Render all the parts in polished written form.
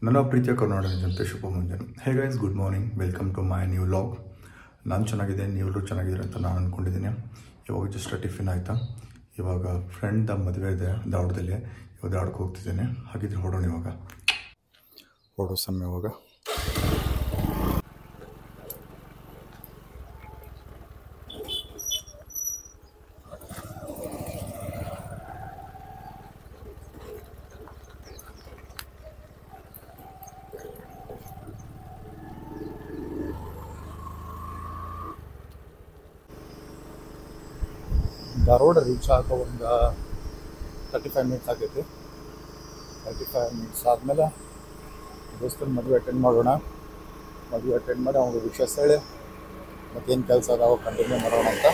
ನನ್ನ ಪ್ರೀತಿಯ ಕರ್ನಾಟಕ ಜನತೆ ಶುಭ ಮುಂಜಾನೆ. Hey guys, good morning, welcome to my new vlog. ನಾನು ಚೆನ್ನಾಗಿದ್ದೇನೆ, ನೀವೆಲ್ಲರೂ ಚೆನ್ನಾಗಿದ್ದೀರಿ ಅಂತ ನಾನು ಅಂದ್ಕೊಂಡಿದ್ದೀನಿ. ಇವಾಗ ಜಸ್ಟ್ ಟಿಫಿನ್ ಆಯಿತಾ. ಇವಾಗ ಫ್ರೆಂಡ್ದ ಮದುವೆ ಇದೆ ಧಾರವಾಡದಲ್ಲಿ. ಇವಾಗ ಧಾರವಾಡಕ್ಕೆ ಹೋಗ್ತಿದ್ದೇನೆ. ಹಾಗಿದ್ರೆ ಹೊಡೋಣ, ಇವಾಗ ಹೊಡೋ ಸಮಯ ಇವಾಗ. ಧಾರವಾಡ ರೀಚ್ ಆಗೋ ಒಂದು 35 ಮಿನಿಟ್ಸ್ ಆಗೈತಿ. 35 ಮಿನಿಟ್ಸ್ ಆದಮೇಲೆ ದೋಸ್ತರ ಮದುವೆ ಅಟೆಂಡ್ ಮಾಡೋಣ. ಮದುವೆ ಅಟೆಂಡ್ ಮಾಡಿ ಅವ್ನಿಗೆ ವಿಶೇಷ ಹೇಳಿ ಮತ್ತೇನು ಕೆಲಸ ಅದಾವ ಕಂಟಿನ್ಯೂ ಮಾಡೋಣ ಅಂತ.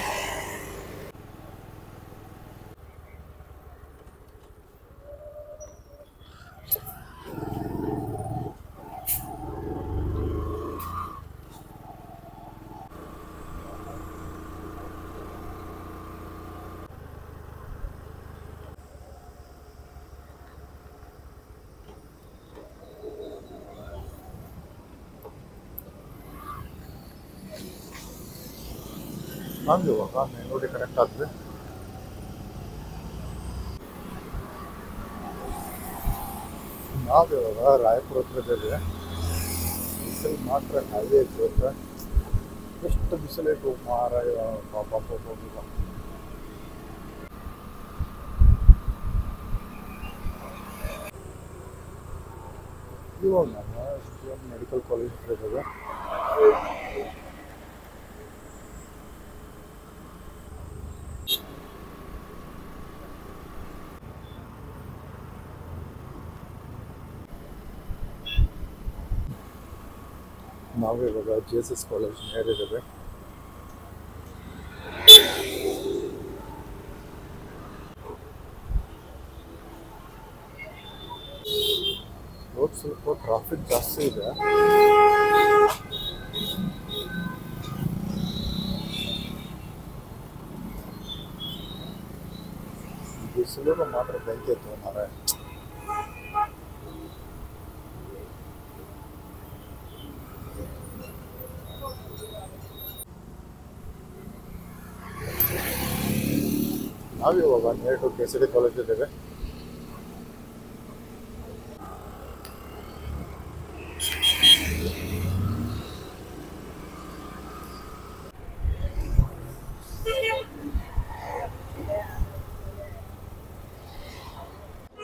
ನಂದು ಇವಾಗ ನೋಡಿ ಕರೆಕ್ಟ್ ಆದ್ರೆ ನಾವು ಇವಾಗ ರಾಯಪುರ ಹತ್ರ ಇದ್ದೇವೆ. ಬಿಸಿಲು ಮಾತ್ರ ಹಾಗೆ ಇತ್ತು. ಎಷ್ಟು ಬಿಸಿಲಿಟ್ಟು ಮಾರಾಯ, ಪಾಪ ಹೋಗಿಲ್ಲ. ಇವಾಗ ನಾನು ಮೆಡಿಕಲ್ ಕಾಲೇಜ್ ಹತ್ರ ಇದ್ದೇವೆ. ನಾವು ಇವಾಗ JSS ಕಾಲೇಜ್ ನೇರಿದ್ದೇವೆ. ರೋಡ್ ಸ್ವಲ್ಪ ಟ್ರಾಫಿಕ್ ಜಾಸ್ತಿ ಇದೆ. ಬಿಸಿಲು ಮಾತ್ರ ಬೆಂಕಿ ಇತ್ತು ಮಾರಾಯ. ನಾವಿವಾಗ ನಿಯರ್ ಟು KCD ಕಾಲೇಜ್ ಇದ್ದೇವೆ.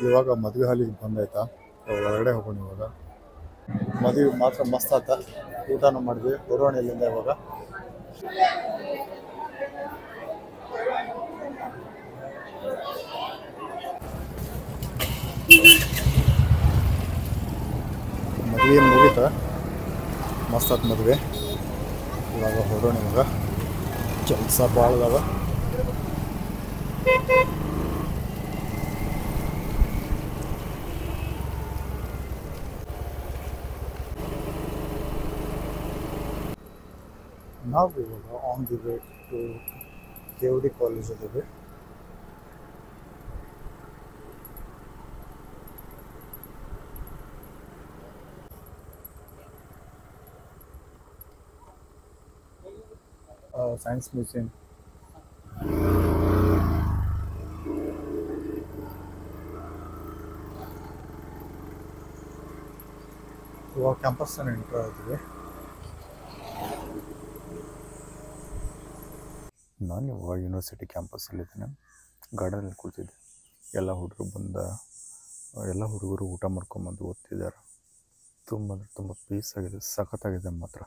ಇವಾಗ ಮದುವೆ ಹಾಲಿಗೆ ಬಂದಾಯ್ತಾ, ಹೊರಗಡೆ ಹೋಗೋಣ. ಇವಾಗ ಮದುವೆ ಮಾತ್ರ ಮಸ್ತ್ ಆತ. ಊಟನೂ ಮಾಡಿದ್ವಿ. ಹೊರೋಣ ಇಲ್ಲಿಂದ ಇವಾಗ. ಮದುವೆ ಮುಗೀತಾ, ಮಸ್ತ್ ಆತ ಮದುವೆ. ಇವಾಗ ಹೊರೋಣ. ಇವಾಗ ಕೆಲಸ ಭಾಳ ಅದಾವ. ನಾವು ಇವಾಗ on the way to KOD college ಇದ್ದೇವೆ. Science museum. ಇವಾಗ ಕ್ಯಾಂಪಸ್ ಎಂಟರ್ ಆಗ್ತೀವಿ. ನಾನು ಇವಾಗ ಯೂನಿವರ್ಸಿಟಿ ಕ್ಯಾಂಪಸ್ಸಲ್ಲಿದ್ದೇನೆ. ಗಾರ್ಡನಲ್ಲಿ ಕೂತಿದ್ದೆ. ಎಲ್ಲ ಹುಡುಗರು ಊಟ ಮಾಡ್ಕೊಂಬಂದು ಓದ್ತಿದ್ದಾರೆ. ತುಂಬ ಅಂದರೆ ತುಂಬ ಪೀಸ್ ಆಗಿದೆ, ಸಖತ್ತಾಗಿದೆ ಮಾತ್ರ.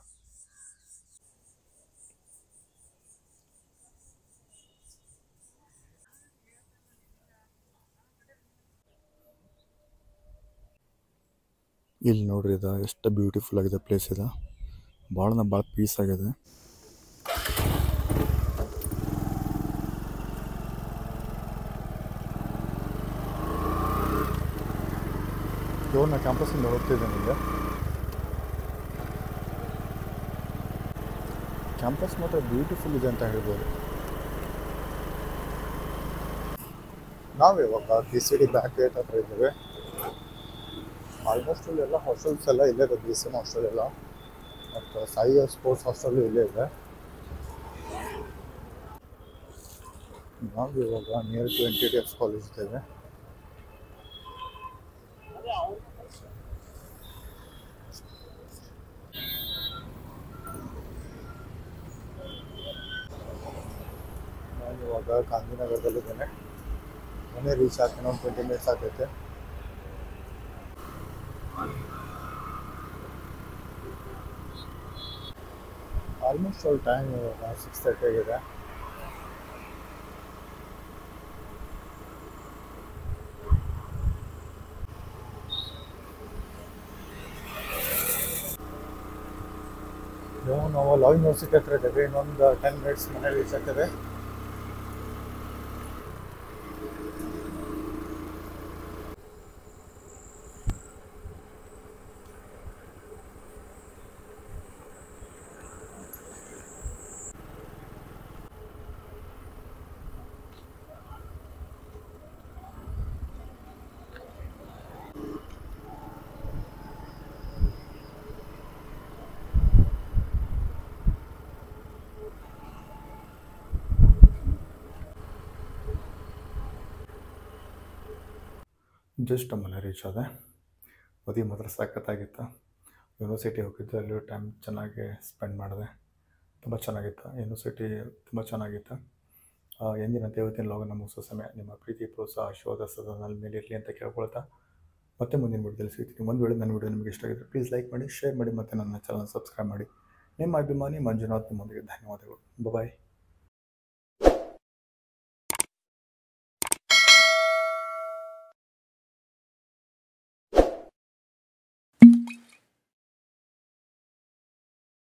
ಇಲ್ಲಿ ನೋಡ್ರಿ, ಇದು ಎಷ್ಟು ಬ್ಯೂಟಿಫುಲ್ ಆಗಿದೆ ಪ್ಲೇಸ್. ಇದು ಭಾಳ ಪೀಸ್ ಆಗಿದೆ. ಇವಾಗ ನಾ ಕ್ಯಾಂಪಸ್ಸಿಂದ ಹೋಗ್ತಿದ್ದೇನೆ. ಈಗ ಕ್ಯಾಂಪಸ್ ಮಾತ್ರ ಬ್ಯೂಟಿಫುಲ್ ಇದೆ ಅಂತ ಹೇಳ್ಬೋದು. ನಾವು ಇವಾಗ KCD ಬ್ಯಾಕ್ ಗೇಟ್ ಹತ್ರ ಇದ್ದೇವೆ. ಆಲ್ಮೋಸ್ಟ್ ಇಲ್ಲೆಲ್ಲ ಹಾಸ್ಟೆಲ್ಸ್ ಎಲ್ಲ ಇಲ್ಲೇ ಇದೆ, BCM ಹಾಸ್ಟೆಲ್ ಎಲ್ಲ, ಮತ್ತು ಸಾಯಿ ಸ್ಪೋರ್ಟ್ಸ್ ಹಾಸ್ಟೆಲ್ ಇಲ್ಲೇ ಇದೆ. ನಾವು ಇವಾಗ ನಿಯರ್ ಟು NTTF ಕಾಲೇಜ್ ಇದ್ದೇವೆ. ನಾನು ಇವಾಗ ಗಾಂಧಿನಗರದಲ್ಲಿದ್ದೇನೆ. ಮನೆ ರೀಚ್ ಆಗ್ತೇನೆ, ಒಂದು 20 ಮಿನಿಟ್ಸ್ ಆಗ್ತೈತೆ. ಆಲ್ಮೋಸ್ಟ್ ಆಲ್ ಟೈಮ್ 6:30 ಆಗಿದೆ. ನಾವು ಲಾ ಯೂನಿವರ್ಸಿಟಿ ಹತ್ರ ಇದ್ದೇವೆ. ಇನ್ನೊಂದು 10 ಮಿನಿಟ್ಸ್ ಮನೆ ರೀಚ್ ಆಗ್ತದೆ. ಜಸ್ಟ್ ಮನೆ ರೀಚ್ ಆದೆ. ಓದಿ ಮಾತ್ರ ಸಖತ್ತಾಗಿತ್ತು. ಯೂನಿವರ್ಸಿಟಿ ಹೋಗಿದ್ದು, ಅಲ್ಲಿ ಟೈಮ್ ಚೆನ್ನಾಗಿ ಸ್ಪೆಂಡ್ ಮಾಡಿದೆ. ತುಂಬ ಚೆನ್ನಾಗಿತ್ತು. ಯೂನಿವರ್ಸಿಟಿ ತುಂಬ ಚೆನ್ನಾಗಿತ್ತು. ಎಂದಿನಂತೆ ಇವತ್ತಿನ ಲಾಗನ್ನು ಮುಗಿಸೋ ಸಮಯ. ನಿಮ್ಮ ಪ್ರೀತಿ, ಪ್ರೋತ್ಸಾಹ, ಆಶೀರ್ವಾದ ಸದಾ ನನ್ನ ಮೇಲೆ ಇರಲಿ ಅಂತ ಕೇಳ್ಕೊಳ್ತಾ ಮತ್ತೆ ಮುಂದಿನ ವಿಡಿಯೋದಲ್ಲಿ ಸಿಗ್ತೀನಿ. ಒಂದು ವೇಳೆ ನನ್ನ ವಿಡಿಯೋ ನಿಮಗೆ ಇಷ್ಟ ಆಗಿದ್ರೆ ಪ್ಲೀಸ್ ಲೈಕ್ ಮಾಡಿ, ಶೇರ್ ಮಾಡಿ ಮತ್ತು ನನ್ನ ಚಾನಲ್ ಸಬ್ಸ್ಕ್ರೈಬ್ ಮಾಡಿ. ನಿಮ್ಮ ಅಭಿಮಾನಿ ಮಂಜುನಾಥ್. ನಿಮ್ಮೊಂದಿಗೆ ಧನ್ಯವಾದಗಳು. ಬಾಯ್.